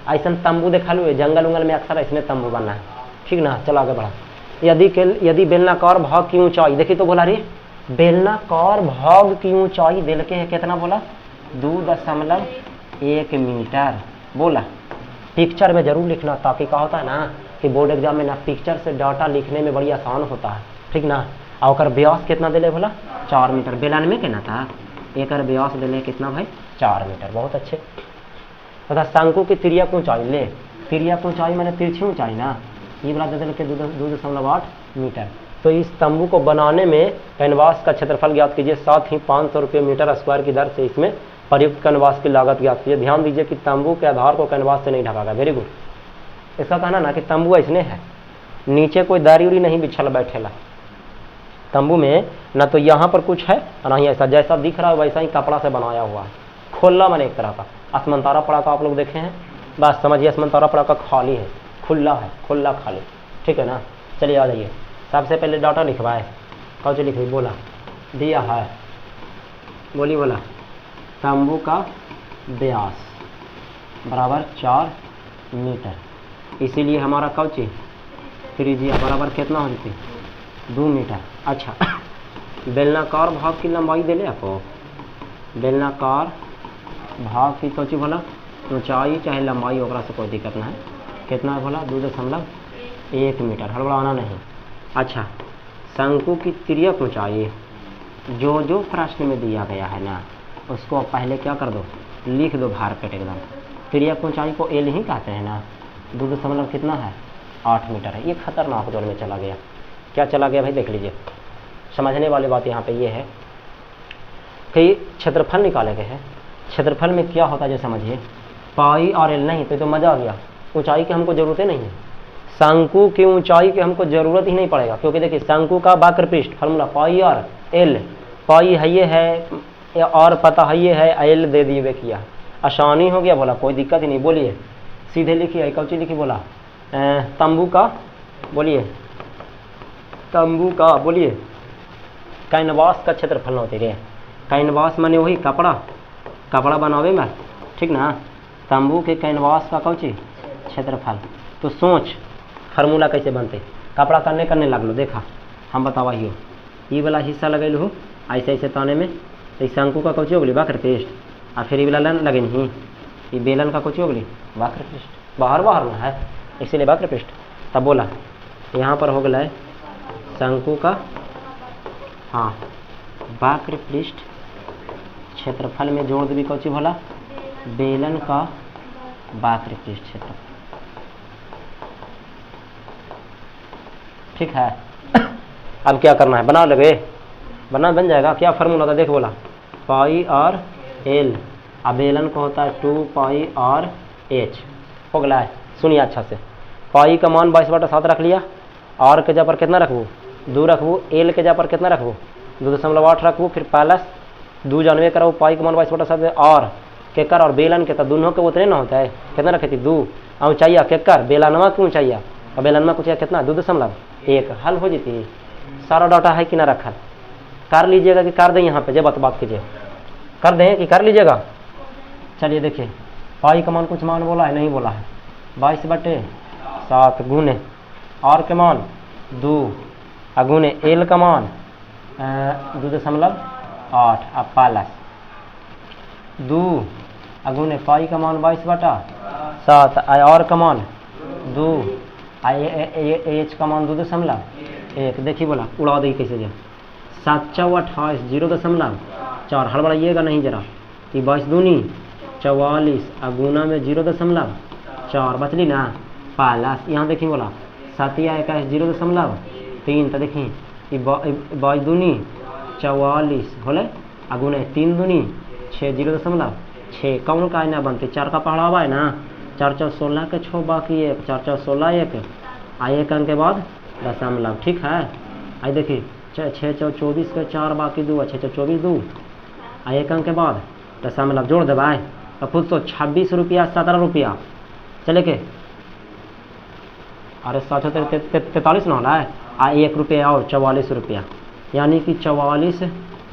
ऐसा तंबू देखा लो जंगल उंगल में अक्सर इसमें तंबू बना है ठीक ना। चलो आगे बढ़ा। यदि बेलनाकार भाग की ऊंचाई देखिए तो बोला रही बेलनाकार भाग की ऊंचाई दिल के है कितना बोला 2.1 मीटर। बोला पिक्चर में जरूर लिखना ताकि क्या होता है ना कि बोर्ड एग्जाम में ना पिक्चर से डाटा लिखने में बड़ी आसान होता है ठीक ना। और व्यास कितना दिले बोला 4 मीटर बेलन में कहना था एक व्यास दिले कितना भाई 4 मीटर। बहुत अच्छे तथा शंकु की तिर्यक ऊंचाई ले तिर्यक ऊंचाई मैंने तिरछी ऊंचाई ना ये बना दे के 2.8 मीटर। तो इस तंबू को बनाने में कैनवास का क्षेत्रफल ज्ञात कीजिए साथ ही 500 रुपये मीटर स्क्वायर की दर से इसमें प्रयुक्त कैनवास की लागत ज्ञात कीजिए। ध्यान दीजिए कि तंबू के आधार को कैनवास से नहीं ढका गया। Very good. इसका कहना ना कि तंबू ऐसने है नीचे कोई दारी उरी नहीं बिछल बैठेला तंबू में ना तो यहाँ पर कुछ है और ना ही ऐसा जैसा दिख रहा है वैसा ही कपड़ा से बनाया हुआ है खुला मैंने एक तरह का। असमंतारा पड़ा का आप लोग देखे हैं बस समझिए असमंतारा पड़ा का खाली है खुला है खुला खाली ठीक है ना। चलिए आ जाइए सबसे पहले डाटा लिखवाए कौन सी लिखी बोला दिया है बोली बोला तंबू का व्यास बराबर 4 मीटर इसीलिए हमारा कौची त्रिज्या बराबर कितना हो जाती 2 मीटर। अच्छा बेलनाकार भाग की लंबाई दे ले आपको बेलनाकार भाग की कौची बोला ऊंचाई चाहे लंबाई ओकरा से कोई दिक्कत ना है कितना बोला 2.1 मीटर हड़बड़ाना नहीं। अच्छा शंकु की तिर्यक ऊंचाई जो प्रश्न में दिया गया है ना उसको पहले क्या कर दो लिख दो भार पेट एकदम। तिर्यक ऊंचाई को एल ही कहते हैं ना 2 कितना है 8 मीटर है। ये खतरनाक जोन में चला गया। क्या चला गया भाई देख लीजिए। समझने वाली बात यहाँ पे ये है कि क्षेत्रफल निकाले गए हैं। क्षेत्रफल में क्या होता है जो समझिए पाई और एल नहीं तो मजा आ गया। ऊंचाई की हमको जरूरत ही नहीं है शंकु की ऊंचाई की हमको जरूरत ही नहीं पड़ेगा क्योंकि देखिए शंकु का वक्र पृष्ठ फार्मूला पाई और एल पाई है ये है और पता है ये है एल दे दिए किया आसानी हो गया। बोला कोई दिक्कत ही नहीं। बोलिए सीधे लिखिए कौची लिखी बोला तंबू का बोलिए तंबू का बोलिए कैनवास का क्षेत्रफल होते रे। कैनवास माने वही कपड़ा बनावे में ठीक ना। तंबू के कैनवास का कौची क्षेत्रफल। तो सोच फार्मूला कैसे बनते कपड़ा करने लग लो देखा हम बतावा हियो ये वाला हिस्सा लगेलू हो ऐसे ऐसे ताने में तो शंकु का कौची हो गई वक्र पृष्ठ और फिर ये वाला लगे नहीं ये बेलन का कौची हो गई वक्र पृष्ठ बाहर में है इसीलिए वक्र पृष्ठ। तब बोला यहाँ पर हो गया है शंकु का हाँ वक्र पृष्ठ क्षेत्रफल में जोड़ देवी कौची बोला बेलन का वक्र पृष्ठ क्षेत्रफल ठीक है। अब क्या करना है बना लगे बन जाएगा। क्या फार्मूला था देख बोला पाई और एल अब बेलन को होता है 2 पाई और एच हो गया है। सुनिए अच्छा से पाई का मान 22/7 रख लिया और के जगह पर कितना रखबू 2 रखबू एल के जगह पर कितना रखबू 2.8 रखबू फिर प्लस 2 जानवे करो पाई का मान 22/7 और के कर और बेलन के तो दोनों के उतने ना होता है कितना रखे थी 2 ऊंचाइया केकर बेलानवा की ऊंचाइया और बेलानवा की ऊंचाइया कितना 2.1 हल हो जाती। सारा डाटा है कि ना रखा कर लीजिएगा कि कर दें यहाँ पे जब बात कीजिए कर दें कि कर लीजिएगा। चलिए देखिए पाई का मान कुछ मान बोला है नहीं बोला है 22/7 गुने और के मान 2 गुने एल का मान 2.8 अब प्लस 2 गुने पाई का मान 22/7 और का मान 2 एच का मान 2.1 देखिए बोला उड़ा दी कैसे जो 7×28 0.4 हड़बड़ाइएगा नहीं जरा 22 दूनी 44 गुना में 0.4 बचली ना प्लस यहाँ देखिए बोला 7×21 0.3 तो देखिए 22 दूनी 44 होले गुने 3 दूनी 6 0.6 कौन का ना बनती 4 का पढ़ावा है ना 4×4 के 6 बाकी 1 4×16 1 1 अंक के बाद दशमलव ठीक है। आई देखिए 6×24 के 4 बाकी 2 6×24 2 1 अंक के बाद दशमलव जोड़ देवा तो खुद तो 26 रुपया 17 रुपया चले के अरे 43 ना होला है 1 रुपया और 44 रुपया यानी कि 44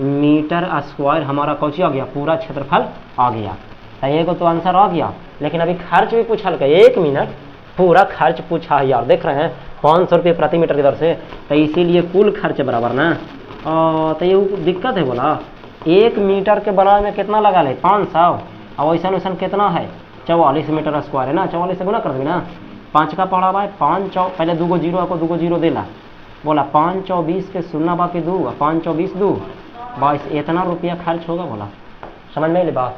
मीटर स्क्वायर हमारा कौची आ गया पूरा क्षेत्रफल आ गया। तो ये को तो आंसर आ गया लेकिन अभी खर्च भी पूछा लगा 1 मिनट पूरा खर्च पूछा है यार देख रहे हैं 500 रुपये प्रति मीटर की दर से तो इसीलिए कुल खर्च बराबर ना तो ये दिक्कत है बोला 1 मीटर के बनाने में कितना लगा ले 500 और वैसा वैसा कितना है 44 मीटर स्क्वायर है ना 44 से गुना कर देंगे ना 5 का पढ़ा हुआ है 5 पहले 2 जीरो को 2 जीरो देला बोला 5×20 के 0 बाकी 2 5×20 2 22 इतना रुपया खर्च होगा बोला समझ में ले बात।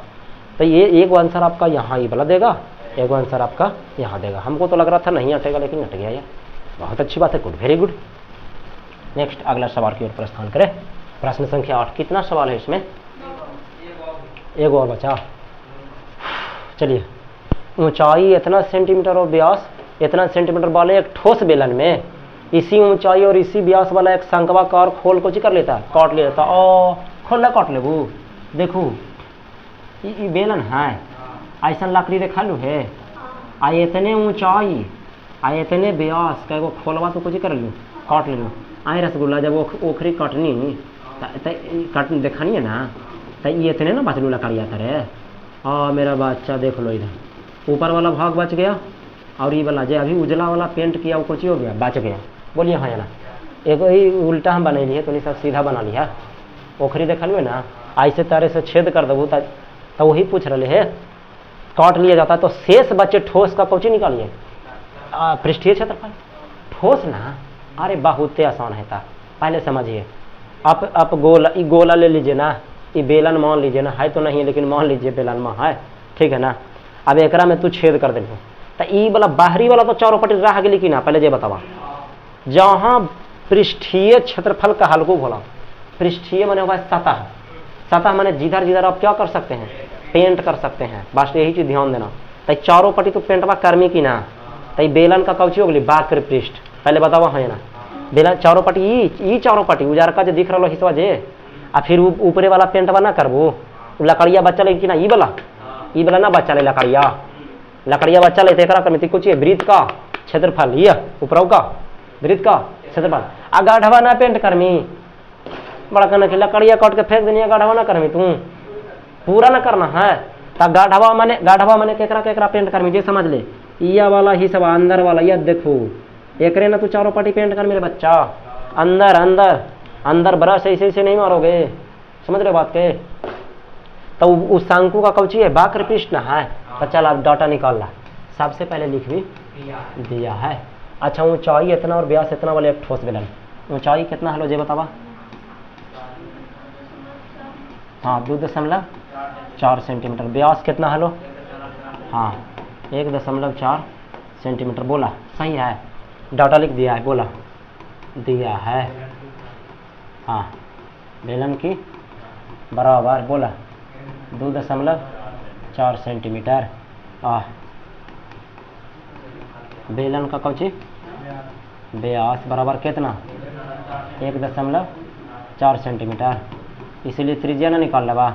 तो ये एक आंसर आपका यहाँ ही बोला देगा एक आंसर आपका यहाँ देगा। हमको तो लग रहा था नहीं अटेगा लेकिन अट गया यार बहुत अच्छी बात है गुड वेरी गुड। नेक्स्ट अगला सवाल की ओर प्रस्थान करें प्रश्न संख्या 8 कितना सवाल है इसमें एक और बचा। चलिए ऊंचाई इतना सेंटीमीटर और व्यास इतना सेंटीमीटर वाले एक ठोस बेलन में इसी ऊंचाई और इसी व्यास वाला एक शंकवाकार खोल को कर लेता काट लेता और खोल काट ले वो देखो ये बेलन है ऐसा लकड़ी देखा लू है आ इतने ऊंचाई आ इतने व्यास का खोलवा तो कुछ कर लूँ काट ले लूँ आए रसगुल्ला जब ओखरी कटनी कट देखनी है ना तो ये इतने ना बचलू लकड़िया करे मेरा बच्चा देख लो इधर ऊपर वाला भाग बच गया और ये वाला जो अभी उजला वाला पेंट किया वो कुछ हो गया बच गया बोलिए हाँ ना एक ही उल्टा हम बना लिए तो नहीं सब सीधा बना लिया ओखरी देख लो ना ऐसे तरह से छेद कर दबू तो वही पूछ रहे है काट लिया जाता है तो शेष बच्चे ठोस का कौची निकालिए पृष्ठीय क्षेत्रफल ठोस ना अरे बहुत आसान है था पहले समझिए आप गोला ले लीजिए ना ये बेलन मान लीजिए ना है तो नहीं लेकिन मान लीजिए बेलन में है ठीक है ना। अब एकरा में तू छेद कर देबो तो ई वाला बाहरी वाला तो चारों पट्टी रह गई कि ना पहले जे बतावा जहाँ पृष्ठीय क्षेत्रफल का हल्को बोला पृष्ठीय माने होगा सतह सतह माने जिधर जिधर आप क्या कर सकते हैं पेंट कर सकते हैं बस यही चीज ध्यान देना। तो चारों पट्टी तो पेंटवा कर्मी की ना तो बेलन का कौची हो गई बाक्र पृष्ठ पहले बतावा है ना बेलन चारों पट्टी ई चारों पट्टी उजार का जो दिख रहा हिस्सा जे आ फिर ऊपरे वाला पेंटवा ना करबो लकड़िया बच्चा ले कि ना ई वाला ना बच्चा ले लकड़िया बच्चा ले एकरा करमी कुछ वृत्त का क्षेत्रफल ये ऊपरों का वृत्त का क्षेत्रफल आ गाढ़वा ना पेंट करमी बड़ा कहना कि लकड़िया काट के फेंक देनी गाढ़वा ना करमी तू पूरा ना करना है तो गाढ़वा माने केकरा पेंट करमी जे समझ ले या वाला ही सब अंदर वाला या देखो एकरे ना तू चारों पार्टी पेंट कर मेरे बच्चा अंदर अंदर अंदर ब्रश ऐसे नहीं मारोगे समझ रहे बात के। तो उस शंकु का कौची है बाक्र पृष्ठ ना है तो चल आप डाटा निकाल ला सबसे पहले लिख भी दिया है। अच्छा ऊंचाई इतना और व्यास इतना वाले एक ठोस बेलन ऊंचाई कितना हलो जे बतावा हाँ 2.4 सेंटीमीटर व्यास कितना हलो हाँ 1.4 सेंटीमीटर बोला सही है डाटा लिख दिया है बोला दिया है हाँ बेलन की बराबर बोला 2.4 सेंटीमीटर बेलन का कौची व्यास बराबर कितना 1.4 सेंटीमीटर इसीलिए त्रिज्या ना निकाल लेवा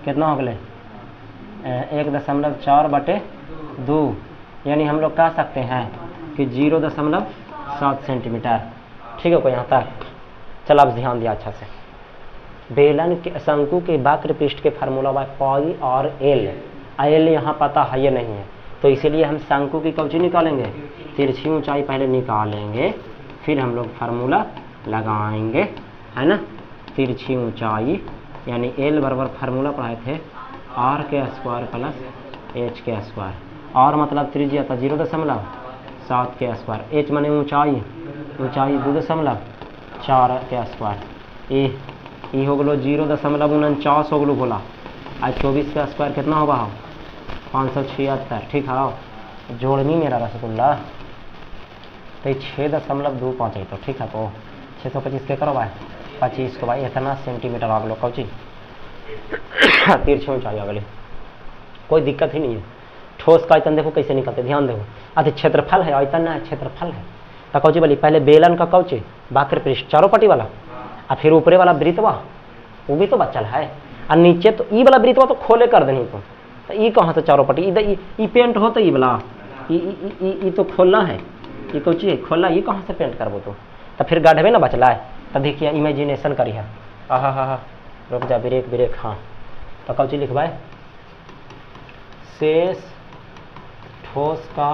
कितना हो गए 1.4/2 यानी हम लोग कह सकते हैं कि 0.7 सेंटीमीटर। ठीक है, कोई यहाँ तक? चल आप ध्यान दिया अच्छा से। बेलन के शंकु के वक्र पृष्ठ के फार्मूला बाय पाई और एल। एल यहाँ पता है, ये नहीं है, तो इसीलिए हम शंकु की कौची निकालेंगे, तिरछी ऊंचाई पहले निकालेंगे, फिर हम लोग फार्मूला लगाएंगे, है ना। तिरछी ऊंचाई यानी एल बराबर फार्मूला पढ़ाए थे आर के स्क्वायर प्लस एच के स्क्वायर, और मतलब त्रिज्या था 0.7 के स्क्वायर, एच माने ऊंचाई, ऊंचाई 2.4 के स्क्वायर, ई हो गलो 0.49 हो गलो बोला। आज 24 का स्क्वायर कितना होगा? 576। ठीक है, जोड़नी मेरा रसगुल्ला तो 6.25 तो ठीक है, तो 625 के करो भाई 25 को भाई इतना सेंटीमीटर आ गलो कौची तिरछी ऊंचाई आ गई, कोई दिक्कत ही नहीं है। ठोस का आयतन देखो कैसे निकलते, ध्यान देखो। अच्छा क्षेत्रफल है, आयतन ना क्षेत्रफल है। तो कौची बोली पहले बेलन का कौची वक्र पृष्ठ चारों पट्टी वाला, और फिर ऊपरे वाला वृत्तवा वो भी तो बचल है, और नीचे तो ई वाला वृत्तवा तो खोले कर देनी, तो ई कहाँ से चारों पट्टी, इधर ई पेंट होता ई वाला, ई तो खोलना है, ये कौची है खोलना, ये कहाँ से पेंट करबो तो फिर गढ़वे ना बचला है। तो देखिए इमेजिनेशन करिए, हाँ रुक जा, ब्रेक ब्रेक, हाँ। तो कौची लिखवाए, शेष ठोस का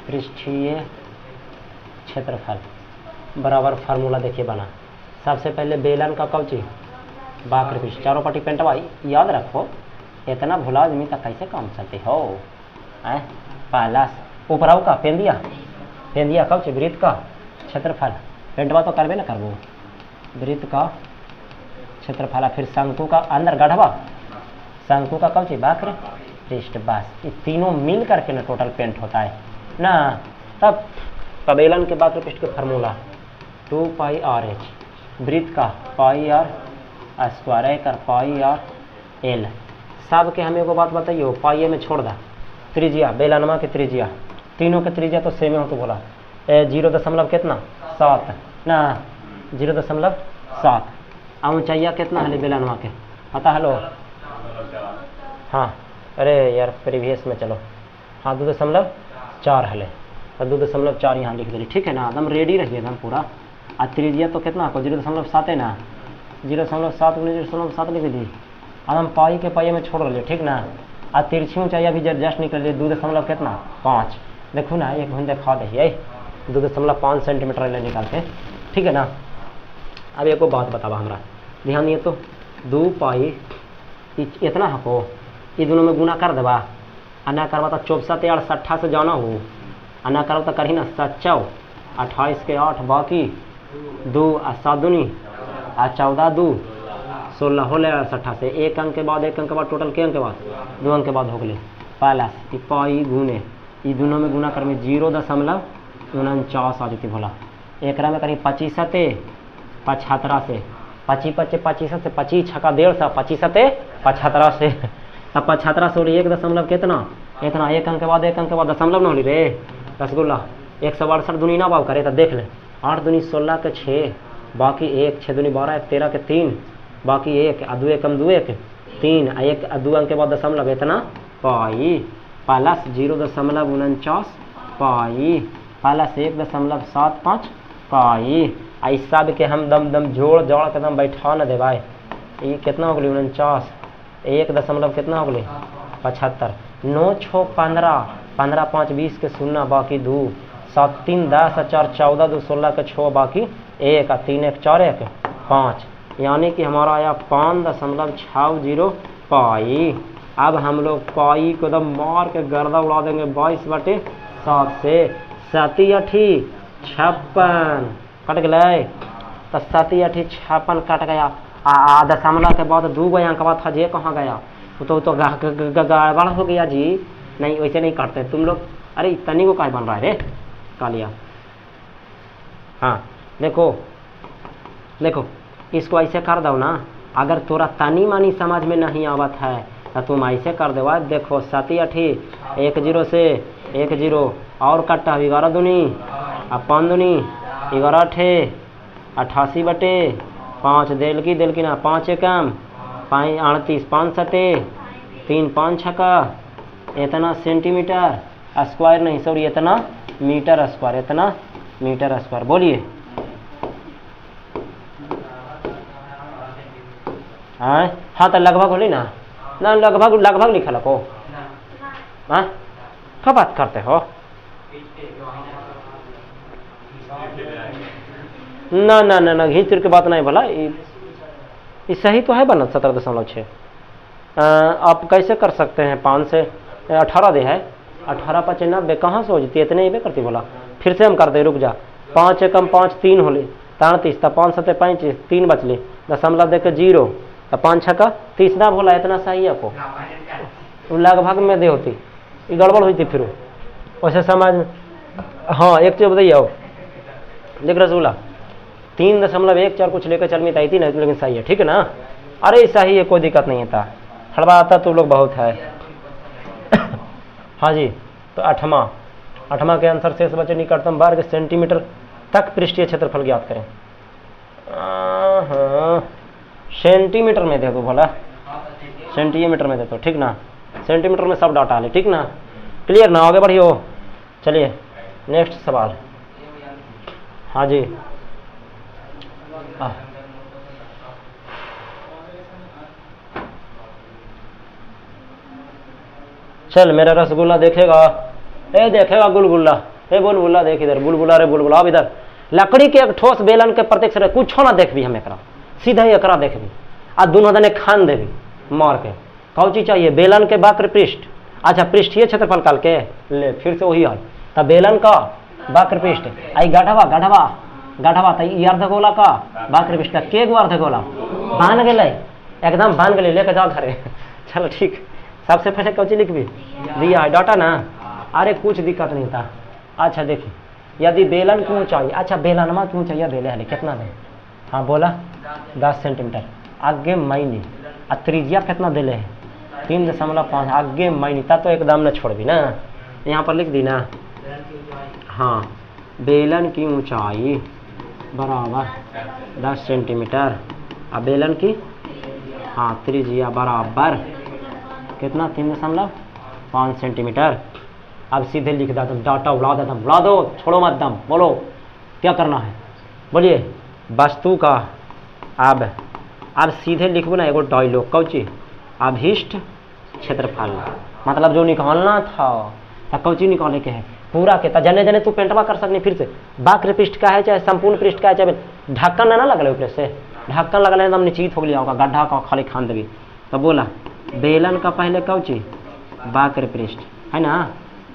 पृष्ठीय क्षेत्रफल बराबर फार्मूला देखिए बना। सबसे पहले बेलन का कौची वक्र पृष्ठ चारों पट्टी पेंटवा, याद रखो, इतना भुला आदमी तक कैसे काम चलते हो। पहला ऊपराऊ का पेंदिया कौची वृत्त का क्षेत्रफल, पेंटवा तो करबे ना करबो, वृत्त का क्षेत्रफल, फिर शंकु का अंदर गढ़वा, शंकु का कौची वक्र पृष्ठ, बस ये तीनों मिल करके ना टोटल पेंट होता है ना। तब बेलन के वक्र पृष्ठ के फार्मूला 2πr/h, वृत्त का πr स्क्वायर कर πr/l। सब के हमें एगो बात बताइए, पाइए में छोड़ दा त्रिज्या, बेलनमा के त्रिज्या, तीनों के त्रिज्या तो सेम हो, तो बोला 0.7 ना, 0.7। ऊंचाइया कितना है बेलनमा के पता है लो? हाँ, अरे यार प्रीवियस में चलो, हाँ 2.4 है, तो 2.4 यहाँ लिख देली। ठीक है ना, एकदम रेडी रहिए एकदम पूरा। आ त्रिज्या तो कितना को 0.7 है ना, 0.7 में 0.7 लिख दी, एकदम पाई के पाइए में छोड़ रही, ठीक ना। आ तिरछी ऊंचाई अभी जस्ट निकल रही 2.5, देखो ना, एक घूम देखा देखिए 2.5 सेंटीमीटर ले निकालते, ठीक है ना। अब एक बात बतावा हमारा, ध्यान दिए तो 2π इतना हको, ये दोनों में गुना कर देवा, ना करवा तो 64 60 से जाना हो, ना करवा तो करी ना 7 28 के 8 बाकी 2 और 7 दूनी 14 2 16 हो ले 60 से एक अंक के बाद टोटल के अंक के बाद 2 अंक के बाद हो गए पहला पाई गुने, ये दोनों में गुना कर में 0.49 आ जाती भोला। एक में करी 25 से 75 से 25 से 25 छक्का 150 25 से 75 से, अब 75 से 1 दशमलव कितना इतना, एक अंक के बाद दशमलव न होली रे रसगुल्ला, 168 दूनी ना बाव करे तो देख ले, 8 दूनी 16 के 6 बाकी 1, 6 दूनी 12 13 के 3 बाकी 1 आ 2 कम 2 1 3 आ 1 2 अंक के बाद दशमलव इतना पाई प्लस 0.49 पाई प्लस 1.75 पाई। ऐसा भी के हम दम जोड़ जोड़ के दम बैठा न दे भाई, ये कितना हो गई 49, 1 दशमलव कितना हो गई 75, 9 6 15 15 5 20 के 0 बाकी 2 7 3 10 4 14 2 16 के 6 बाकी 1 और 3 1 4 1 5, यानी कि हमारा आया 5.60 पाई। अब हम लोग पाई को एकदम मार के गर्दा उड़ा देंगे 22/7 से 7 8 56 कट गए, तो 7 8 56 कट गया, दशमलव के बाद 2 गो अंक बाद था जे कहाँ गया, तो गड़बड़ हो गया जी, नहीं वैसे नहीं काटते तुम लोग। अरे इतनी को क्या बन रहा है रे कालिया। हाँ देखो इसको ऐसे कर दो ना, अगर तोरा तनी मानी समझ में नहीं आवत है तो तुम ऐसे कर दो, देखो 7 8 1 0 से 1 0 और कट्टा 11 दूनी 5 दूनी 11 8 88/5 देल की ना 5 एकम 38 5 7 3 5 छक्का इतना सेंटीमीटर स्क्वायर नहीं सॉरी इतना मीटर स्क्वायर, इतना मीटर स्क्वायर। बोलिए हाँ तो लगभग होली ना लगभग लगभग लिखल को हाँ क्या बात करते हो ना ना ना ना घींच के बात नहीं भला ये सही तो है बना 17.6। आप कैसे कर सकते हैं 5 से 18 दे है 18 5 90 कहाँ से हो जाती है इतने ही करती बोला। फिर से हम कर दे रुक जा 5 एकम 5 3 होली 33 तो 5 7 35 3 बचली दशमलव दे के 0 तो 5 6 का 30 ना बोला इतना सही है को लगभग में दे होती ये गड़बड़ हुई थी फिर वैसे समझ में। हाँ एक चीज बताइए आओ देख रसगुल्ला 3.14 कुछ लेकर चल में आई थी ना लेकिन सही है ठीक है ना। अरे सही है कोई दिक्कत नहीं था हड़बा आता तो लोग बहुत है। हाँ जी तो 8वां के आंसर शेष बचे निकटतम वर्ग सेंटीमीटर तक पृष्ठीय क्षेत्रफल ज्ञात करें। हाँ सेंटीमीटर में दे दो भला सेंटीमीटर में दे दो ठीक ना सेंटीमीटर में सब डाटा ले ठीक ना क्लियर ना आगे बढ़ियो। चलिए नेक्स्ट सवाल। हाँ जी चल मेरा रसगुल्ला देखेगा ए देखेगा गुलगुल्ला ए बुलबुल्ला देख इधर बुलबुला रे बुलबुला अब इधर लकड़ी के एक ठोस बेलन के प्रत्यक्ष रे कुछ ना देख भी हम एकरा सीधा ही एकरा देख भी आ दोनों दने खान दे भी मार के कौन चीज चाहिए बेलन के वक्र पृष्ठ अच्छा पृष्ठीय क्षेत्रफल काल के ले फिर से वही है तब बेलन का वक्र पृष्ठ आई गढ़वा गढ़वा गढ़वा तो अर्धगोला का वक्र पृष्ठ के गो अर्धगोला बांध गए एकदम बांध गए लेकर जाओ घरे। चलो ठीक सबसे पहले कौन चीज लिख भी दिया है डाटा ना अरे कुछ दिक्कत नहीं था। अच्छा देखिए यदि बेलन की ऊंचाई अच्छा बेलनमा की ऊंचाई दे ले कितना दे हाँ बोला 10 सेंटीमीटर आगे मायने और त्रिज्या कितना दे है 3.5 आगे मायने तब तो एकदम न छोड़ भी ना यहाँ पर लिख दी ना। हाँ बेलन की ऊंचाई बराबर 10 सेंटीमीटर और बेलन की हाँ त्रिज्या बराबर कितना 3.5 सेंटीमीटर। अब सीधे लिख देता डाटा उड़ा दो छोड़ो मत दम बोलो क्या करना है बोलिए वस्तु का अब सीधे लिखो ना एगो डायलॉग कौची अभिष्ट क्षेत्रफल मतलब जो निकालना था कौची निकाले के है पूरा के जने जने तू पेंटवा कर सकने फिर से वक्र पृष्ठ का है चाहे संपूर्ण पृष्ठ का है चाहे ढक्कन ना लगल ऊपर से ढक्कन लगल एकदम निश्चित हो गया होगा गड्ढा का खाली खान देवी तो बोला बेलन का पहले कौची वक्र पृष्ठ है ना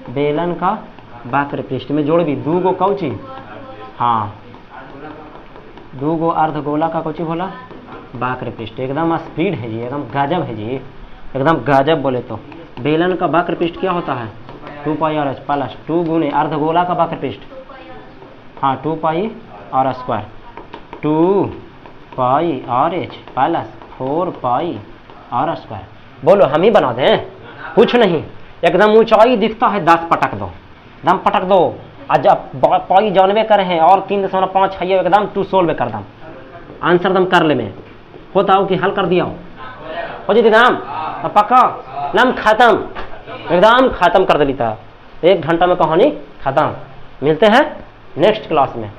बेलन का वक्र पृष्ठ में जोड़ भी 2 गो कौची हाँ 2 गो अर्धगोला का कौची बोला वक्र पृष्ठ एकदम स्पीड है जी एकदम गजब है जी एकदम गजब बोले तो बेलन का वक्र पृष्ठ क्या होता है 2 पाई आर एच प्लस 2 गुने अर्धगोला का वक्र पृष्ठ हाँ 2 pi r square 2 pi r h plus 4 pi r square. बोलो हम ही बना दें कुछ नहीं एकदम ऊंचाई दिखता है 10 पटक दो दम पटक दो आज पाई जानवे करे हैं और 3.5 है एकदम 2 सोल्व कर दम आंसर दम कर ले में होता हो कि हल कर दिया हो जी दाम पक्का लम खत्म एकदम खत्म कर देता 1 घंटा में कहानी खत्म। मिलते हैं नेक्स्ट क्लास में।